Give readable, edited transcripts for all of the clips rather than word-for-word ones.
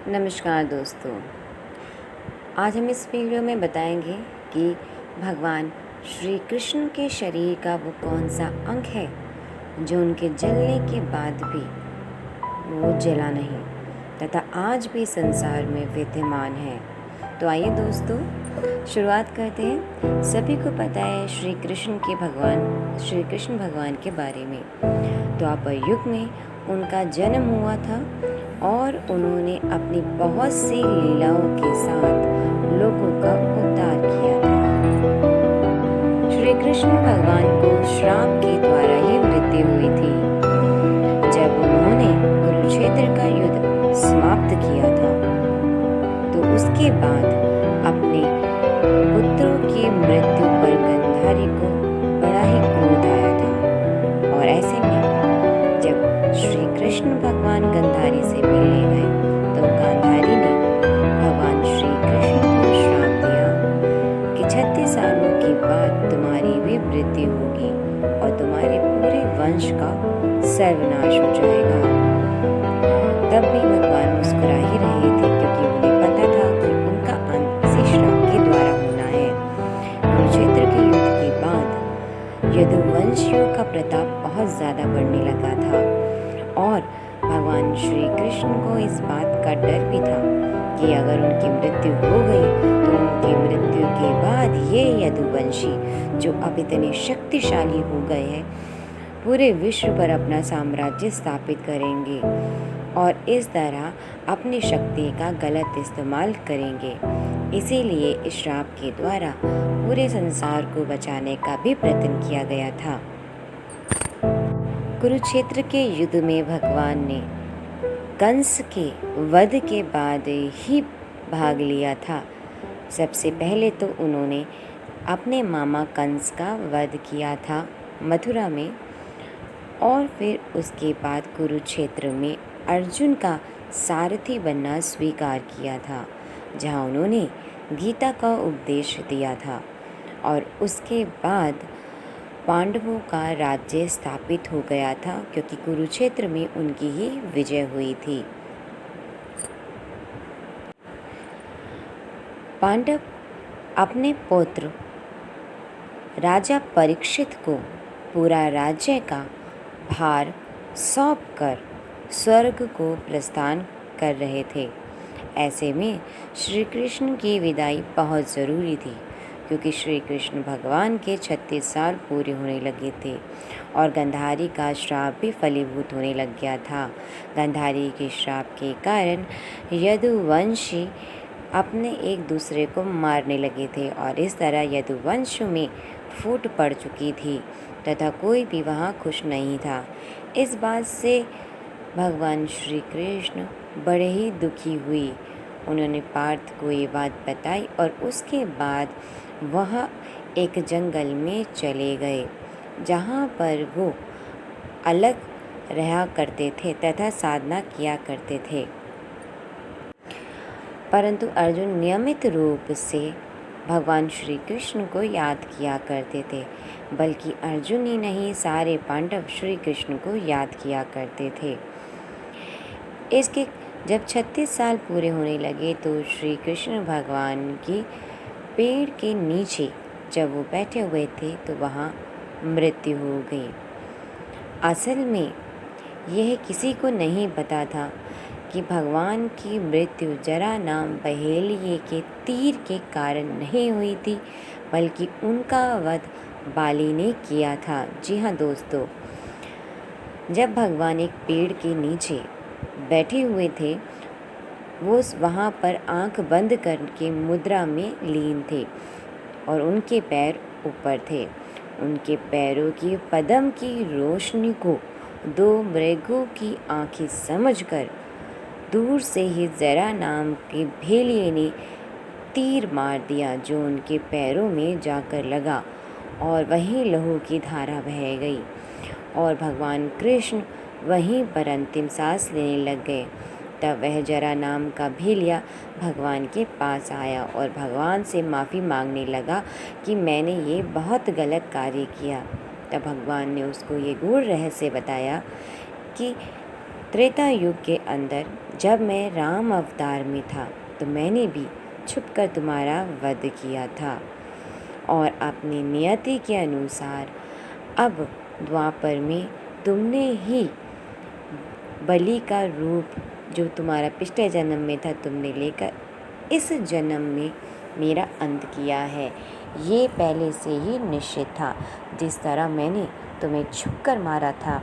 नमस्कार दोस्तों। आज हम इस वीडियो में बताएंगे कि भगवान श्री कृष्ण के शरीर का वो कौन सा अंग है जो उनके जलने के बाद भी वो जला नहीं तथा आज भी संसार में विद्यमान है। तो आइए दोस्तों शुरुआत करते हैं। सभी को पता है श्री कृष्ण भगवान के बारे में। द्वापर युग में उनका जन्म हुआ था और उन्होंने अपनी बहुत सी लीलाओं के साथ लोगों का उद्धार किया था। श्री कृष्ण भगवान को श्राप के द्वारा ही मृत्यु हुई थी जब उन्होंने कुरुक्षेत्र का युद्ध समाप्त किया था। तो उसके बाद अपने पुत्रों की मृत्यु पर गांधारी को बड़ा ही क्रोध आया था और ऐसे में जब श्री कृष्ण भगवान गांधारी से मिलने गए तो गांधारी ने भगवान श्री कृष्ण को श्राप दिया कि 36 सालों के बाद तुम्हारी भी मृत्यु होगी और तुम्हारे पूरे वंश का सर्वनाश हो जाएगा। तब भी भगवान मुस्कुरा ही रहे थे क्योंकि उन्हें पता था कि उनका अंत इसी श्राप के द्वारा होना है। कुरुक्षेत्र के युद्ध के बाद यदुवंशियों का प्रताप बहुत ज्यादा बढ़ने लगा था और भगवान श्री कृष्ण को इस बात का डर भी था कि अगर उनकी मृत्यु हो गई तो उनकी मृत्यु के बाद ये यदुवंशी जो अब इतने शक्तिशाली हो गए हैं पूरे विश्व पर अपना साम्राज्य स्थापित करेंगे और इस तरह अपनी शक्ति का गलत इस्तेमाल करेंगे। इसीलिए इस श्राप के द्वारा पूरे संसार को बचाने का भी प्रयत्न किया गया था। कुरुक्षेत्र के युद्ध में भगवान ने कंस के वध के बाद ही भाग लिया था। सबसे पहले तो उन्होंने अपने मामा कंस का वध किया था मथुरा में और फिर उसके बाद कुरुक्षेत्र में अर्जुन का सारथी बनना स्वीकार किया था जहां उन्होंने गीता का उपदेश दिया था और उसके बाद पांडवों का राज्य स्थापित हो गया था क्योंकि कुरुक्षेत्र में उनकी ही विजय हुई थी। पांडव अपने पुत्र राजा परीक्षित को पूरा राज्य का भार सौंपकर स्वर्ग को प्रस्थान कर रहे थे। ऐसे में श्री कृष्ण की विदाई बहुत ज़रूरी थी क्योंकि श्री कृष्ण भगवान के 36 साल पूरे होने लगे थे और गांधारी का श्राप भी फलीभूत होने लग गया था। गांधारी के श्राप के कारण यदुवंशी अपने एक दूसरे को मारने लगे थे और इस तरह यदुवंश में फूट पड़ चुकी थी तथा कोई भी वहाँ खुश नहीं था। इस बात से भगवान श्री कृष्ण बड़े ही दुखी हुई। उन्होंने पार्थ को ये बात बताई और उसके बाद वह एक जंगल में चले गए जहाँ पर वो अलग रहा करते थे तथा साधना किया करते थे। परंतु अर्जुन नियमित रूप से भगवान श्री कृष्ण को याद किया करते थे, बल्कि अर्जुन ही नहीं सारे पांडव श्री कृष्ण को याद किया करते थे। इसके जब 36 साल पूरे होने लगे तो श्री कृष्ण भगवान की पेड़ के नीचे जब वो बैठे हुए थे तो वहाँ मृत्यु हो गई। असल में यह किसी को नहीं पता था कि भगवान की मृत्यु जरा नाम बहेलिए के तीर के कारण नहीं हुई थी बल्कि उनका वध बाली ने किया था। जी हाँ दोस्तों, जब भगवान एक पेड़ के नीचे बैठे हुए थे वो वहाँ पर आंख बंद करके मुद्रा में लीन थे और उनके पैर ऊपर थे। उनके पैरों की पदम की रोशनी को दो मृगों की आंखें समझकर दूर से ही जरा नाम के भेलिए ने तीर मार दिया जो उनके पैरों में जाकर लगा और वहीं लहू की धारा बह गई और भगवान कृष्ण वहीं पर अंतिम सांस लेने लग गए। तब वह जरा नाम का भेलिया भगवान के पास आया और भगवान से माफ़ी मांगने लगा कि मैंने ये बहुत गलत कार्य किया। तब भगवान ने उसको ये गूढ़ रहस्य बताया कि त्रेता युग के अंदर जब मैं राम अवतार में था तो मैंने भी छुपकर तुम्हारा वध किया था, और अपनी नियति के अनुसार अब द्वापर में तुमने ही बलि का रूप जो तुम्हारा पिछले जन्म में था तुमने लेकर इस जन्म में मेरा अंत किया है। ये पहले से ही निश्चित था। जिस तरह मैंने तुम्हें छुपकर मारा था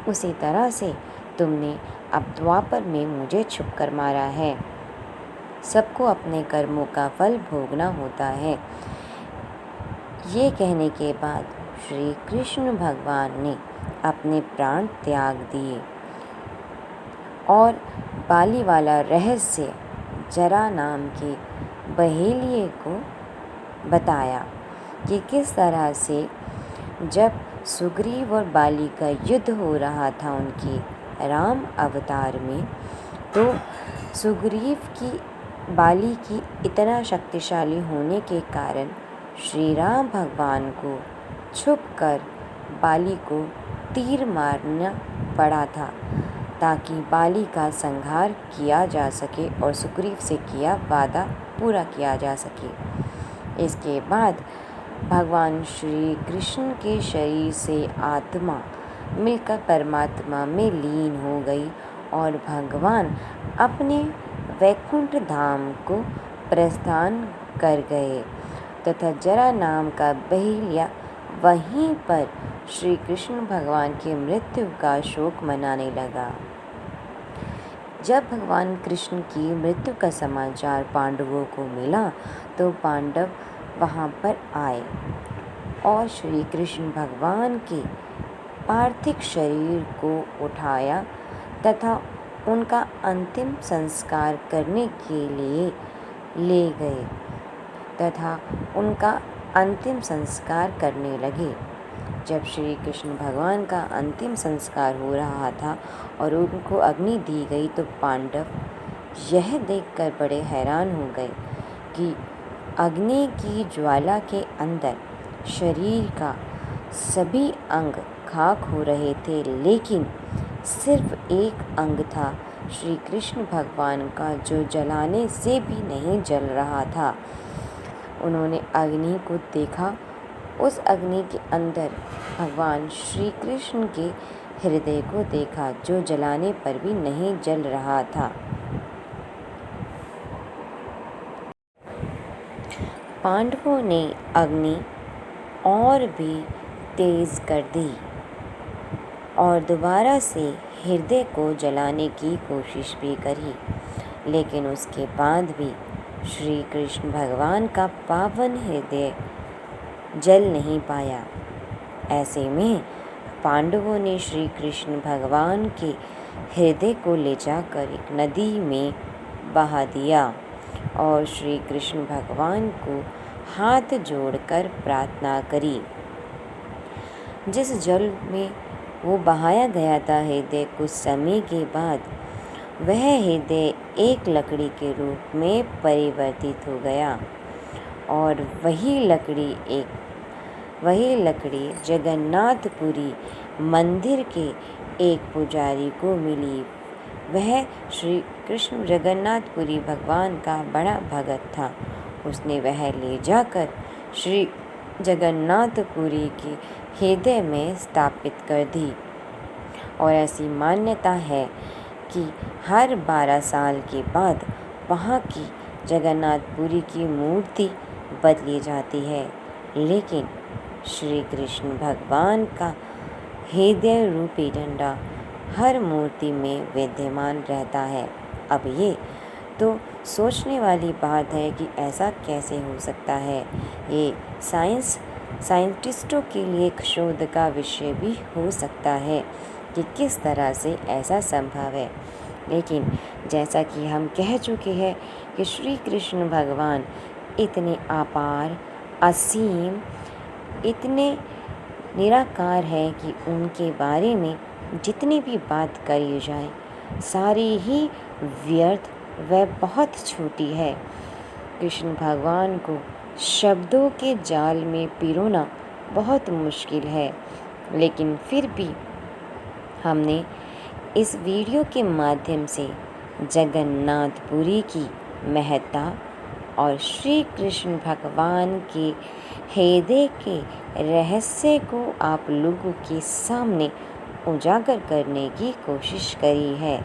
उसी तरह से तुमने अब द्वापर में मुझे छुपकर मारा है। सबको अपने कर्मों का फल भोगना होता है। ये कहने के बाद श्री कृष्ण भगवान ने अपने प्राण त्याग दिए और बाली वाला रहस्य जरा नाम के बहेलिए को बताया कि किस तरह से जब सुग्रीव और बाली का युद्ध हो रहा था उनकी राम अवतार में, तो सुग्रीव की बाली की इतना शक्तिशाली होने के कारण श्री राम भगवान को छुपकर बाली को तीर मारना पड़ा था ताकि बाली का संहार किया जा सके और सुग्रीव से किया वादा पूरा किया जा सके। इसके बाद भगवान श्री कृष्ण के शरीर से आत्मा मिलकर परमात्मा में लीन हो गई और भगवान अपने वैकुंठ धाम को प्रस्थान कर गए तथा जरा नाम का बहेलिया वहीं पर श्री कृष्ण भगवान की मृत्यु का शोक मनाने लगा। जब भगवान कृष्ण की मृत्यु का समाचार पांडवों को मिला तो पांडव वहां पर आए और श्री कृष्ण भगवान के पार्थिव शरीर को उठाया तथा उनका अंतिम संस्कार करने के लिए ले गए तथा उनका अंतिम संस्कार करने लगे। जब श्री कृष्ण भगवान का अंतिम संस्कार हो रहा था और उनको अग्नि दी गई तो पांडव यह देखकर बड़े हैरान हो गए कि अग्नि की ज्वाला के अंदर शरीर का सभी अंग खाक हो रहे थे, लेकिन सिर्फ एक अंग था श्री कृष्ण भगवान का जो जलाने से भी नहीं जल रहा था। उन्होंने अग्नि को देखा। उस अग्नि के अंदर भगवान श्री कृष्ण के हृदय को देखा जो जलाने पर भी नहीं जल रहा था। पांडवों ने अग्नि और भी तेज कर दी और दोबारा से हृदय को जलाने की कोशिश भी करी, लेकिन उसके बाद भी श्री कृष्ण भगवान का पावन हृदय जल नहीं पाया। ऐसे में पांडवों ने श्री कृष्ण भगवान के हृदय को ले जाकर एक नदी में बहा दिया और श्री कृष्ण भगवान को हाथ जोड़कर प्रार्थना करी। जिस जल में वो बहाया गया था हृदय, कुछ समय के बाद वह हृदय एक लकड़ी के रूप में परिवर्तित हो गया और वही लकड़ी जगन्नाथपुरी मंदिर के एक पुजारी को मिली। वह श्री कृष्ण जगन्नाथपुरी भगवान का बड़ा भगत था। उसने वह ले जाकर श्री जगन्नाथपुरी के हृदय में स्थापित कर दी और ऐसी मान्यता है कि हर 12 साल के बाद वहाँ की जगन्नाथपुरी की मूर्ति बदली जाती है, लेकिन श्री कृष्ण भगवान का हृदय रूपी झंडा हर मूर्ति में विद्यमान रहता है। अब ये तो सोचने वाली बात है कि ऐसा कैसे हो सकता है। ये साइंटिस्टों के लिए एक शोध का विषय भी हो सकता है कि किस तरह से ऐसा संभव है। लेकिन जैसा कि हम कह चुके हैं कि श्री कृष्ण भगवान इतने अपार, असीम, इतने निराकार है कि उनके बारे में जितनी भी बात करी जाए सारी ही व्यर्थ व बहुत छोटी है। कृष्ण भगवान को शब्दों के जाल में पिरोना बहुत मुश्किल है, लेकिन फिर भी हमने इस वीडियो के माध्यम से जगन्नाथपुरी की महत्ता और श्री कृष्ण भगवान के हृदय के रहस्य को आप लोगों के सामने उजागर करने की कोशिश करी है।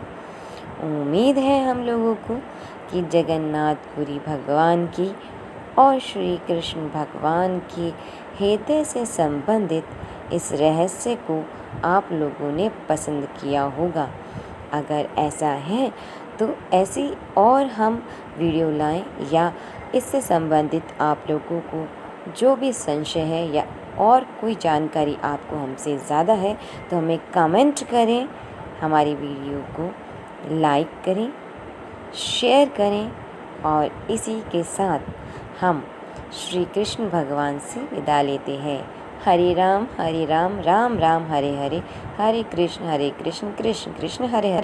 उम्मीद है हम लोगों को कि जगन्नाथपुरी भगवान की और श्री कृष्ण भगवान के हृदय से संबंधित इस रहस्य को आप लोगों ने पसंद किया होगा। अगर ऐसा है तो ऐसी और हम वीडियो लाएं या इससे संबंधित आप लोगों को जो भी संशय है या और कोई जानकारी आपको हमसे ज़्यादा है तो हमें कमेंट करें, हमारी वीडियो को लाइक करें, शेयर करें और इसी के साथ हम श्री कृष्ण भगवान से विदा लेते हैं। हरे राम राम राम हरे हरे, हरे कृष्ण कृष्ण कृष्ण हरे हरे।